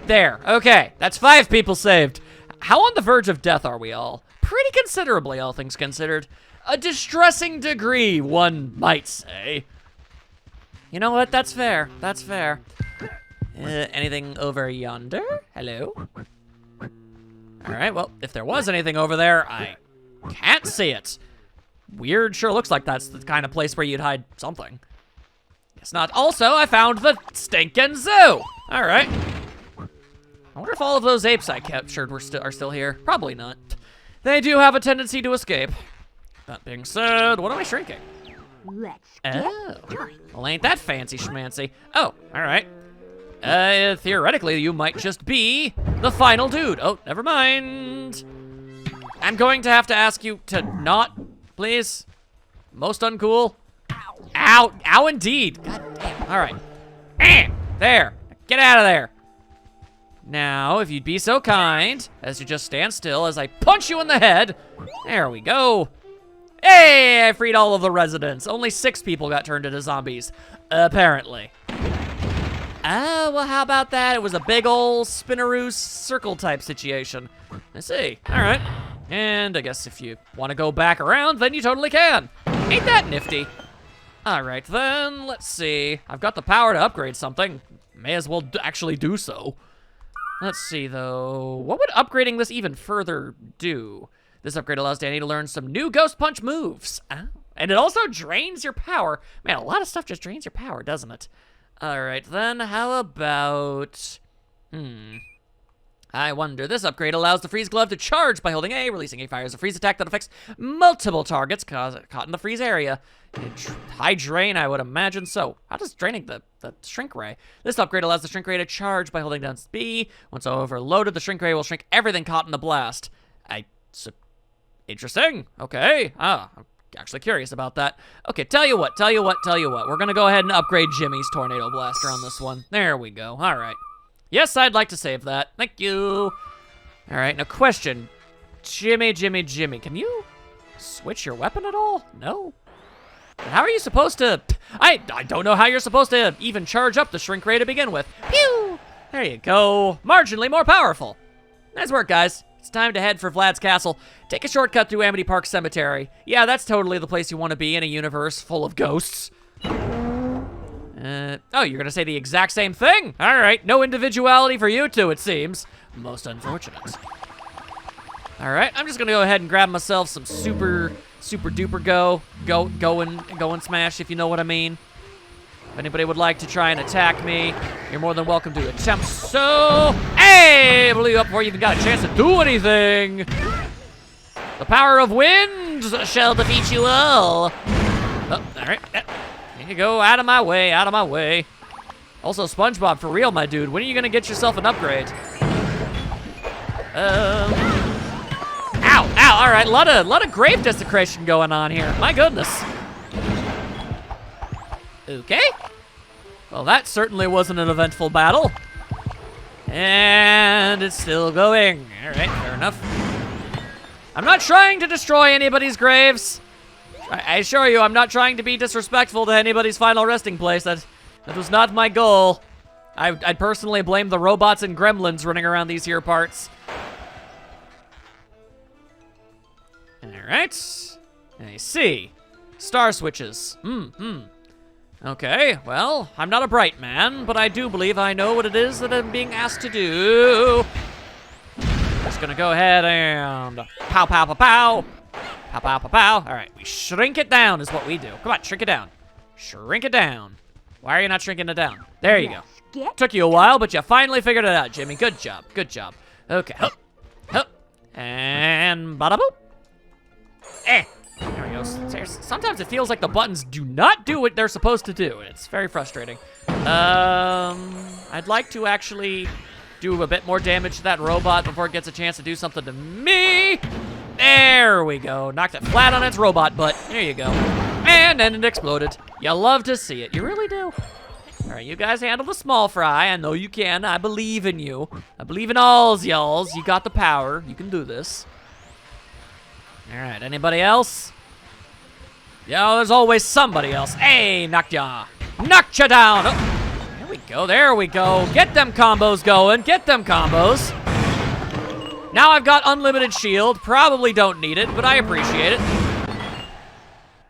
there. Okay, that's 5 people saved. How on the verge of death are we all? Pretty considerably, all things considered. A distressing degree, one might say. You know what? That's fair. That's fair. Anything over yonder? Hello? All right, well, if there was anything over there, I can't see it. Weird, sure looks like that's the kind of place where you'd hide something. Guess not. Also, I found the stinking zoo. All right. I wonder if all of those apes I captured are still here. Probably not. They do have a tendency to escape. That being said, what am I shrinking? Let's Well, ain't that fancy schmancy. Oh, all right. Theoretically, you might just be the final dude. Oh, never mind. I'm going to have to ask you to not, please. Most uncool. Ow. Ow, indeed. God damn. All right. There. Get out of there. Now, if you'd be so kind as to just stand still as I punch you in the head. There we go. Hey, I freed all of the residents. Only 6 people got turned into zombies, apparently. Oh, well, how about that? It was a big old spinaroo circle type situation. I see. All right. And I guess if you want to go back around, then you totally can. Ain't that nifty? All right, then, let's see. I've got the power to upgrade something. May as well actually do so. Let's see, though. What would upgrading this even further do? This upgrade allows Danny to learn some new Ghost Punch moves. Oh. And it also drains your power. Man, a lot of stuff just drains your power, doesn't it? All right, then, how about... I wonder, this upgrade allows the Freeze Glove to charge by holding A, releasing A fires a freeze attack that affects multiple targets caught in the freeze area. High drain, I would imagine so. How does draining the shrink ray? This upgrade allows the shrink ray to charge by holding down B. Once overloaded, the shrink ray will shrink everything caught in the blast. Interesting. Okay. I'm actually curious about that. Okay, tell you what. We're gonna go ahead and upgrade Jimmy's Tornado Blaster on this one. There we go. All right. Yes, I'd like to save that. Thank you. All right, now question. Jimmy, can you switch your weapon at all? No? How are you supposed to... I don't know how you're supposed to even charge up the shrink ray to begin with. Pew! There you go. Marginally more powerful. Nice work, guys. It's time to head for Vlad's castle. Take a shortcut through Amity Park Cemetery. Yeah, that's totally the place you want to be in a universe full of ghosts. Oh, you're gonna say the exact same thing? All right, no individuality for you two, it seems. Most unfortunate. All right, I'm just gonna go ahead and grab myself some super duper go and smash, if you know what I mean. If anybody would like to try and attack me, you're more than welcome to attempt so. Hey, blew you up before you even got a chance to do anything. The power of wind shall defeat you all. Oh, all right. Here you go, out of my way. Also, SpongeBob, for real, my dude, when are you gonna get yourself an upgrade? Ow, all right, a lot of grave desecration going on here. My goodness. Okay. Well, that certainly wasn't an eventful battle. And it's still going. All right, fair enough. I'm not trying to destroy anybody's graves. I assure you, I'm not trying to be disrespectful to anybody's final resting place. That was not my goal. I'd personally blame the robots and gremlins running around these here parts. All right. I see. Star switches. Okay, well, I'm not a bright man, but I do believe I know what it is that I'm being asked to do. Just gonna go ahead and pow, pow, pow, pow. Pow, pow, pow, pow. All right, we shrink it down is what we do. Come on, shrink it down. Shrink it down. Why are you not shrinking it down? There you go. Took you a while, but you finally figured it out, Jimmy. Good job, good job. Okay, hup, hup, and bada boop. There we go. Sometimes it feels like the buttons do not do what they're supposed to do. It's very frustrating. I'd like to actually do a bit more damage to that robot before it gets a chance to do something to me. There we go. Knocked it flat on its robot butt. There you go. And then it exploded. You love to see it. You really do. All right, you guys handle the small fry. I know you can. I believe in you. I believe in alls y'alls. You got the power. You can do this. All right, anybody else? Yeah, there's always somebody else. Hey, knocked ya down. Oh, there we go. Get them combos going. Get them combos. Now I've got unlimited shield. Probably don't need it, but I appreciate it.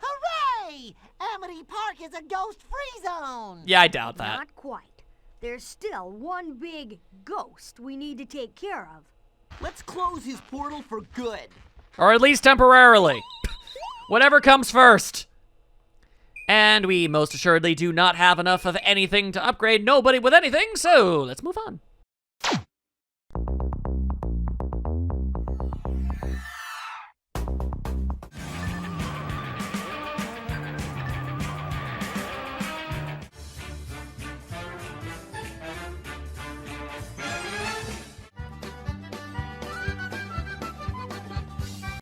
Hooray! Amity Park is a ghost-free zone. Yeah, I doubt that. Not quite. There's still one big ghost we need to take care of. Let's close his portal for good. Or at least temporarily. Whatever comes first. And we most assuredly do not have enough of anything to upgrade nobody with anything, so let's move on.